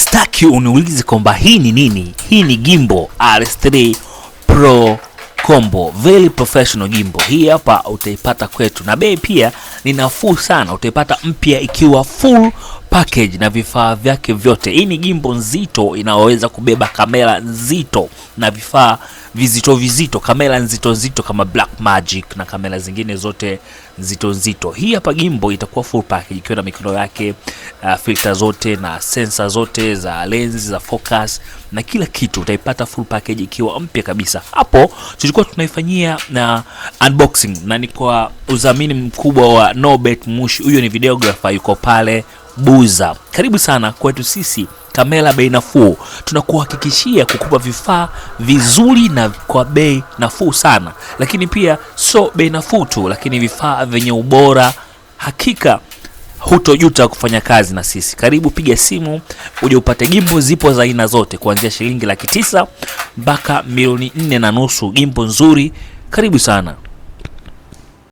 Staki uniulize kwamba hii ni nini. Hii ni gimbal RS3 Pro Combo, very professional gimbal. Hii hapa utaipata kwetu na bei pia ni nafuu sana. Utaipata mpya ikiwa full package na vifaa vyake vyote. Hii ni gimbal nzito inaweza kubeba kamera nzito na vifaa vizito, kamera nzito kama Blackmagic na kamera zingine zote nzito. Hii hapa gimbal itakuwa full package ikiwa na mikono yake, filter zote na sensor zote za lens, za focus na kila kitu. Utaipata full package ikiwa mpya kabisa. Hapo tulikuwa tunaifanyia na unboxing na ni kwa udhamini mkubwa wa Norbert Mushi. Huyo ni videographer yuko pale Buza. Karibu sana kwetu sisi kamera bei nafuu. Tunakuhakikishia kukupa vifaa vizuri na kwa bei nafuu sana. Lakini pia so bei nafuu tu, lakini vifaa vyenye ubora. Hakika hutojuta kufanya kazi na sisi. Karibu, piga simu uje upate gimbal. Zipo za aina zote kuanzia shilingi 900,000 mpaka 4.5 milioni. Gimbal nzuri. Karibu sana.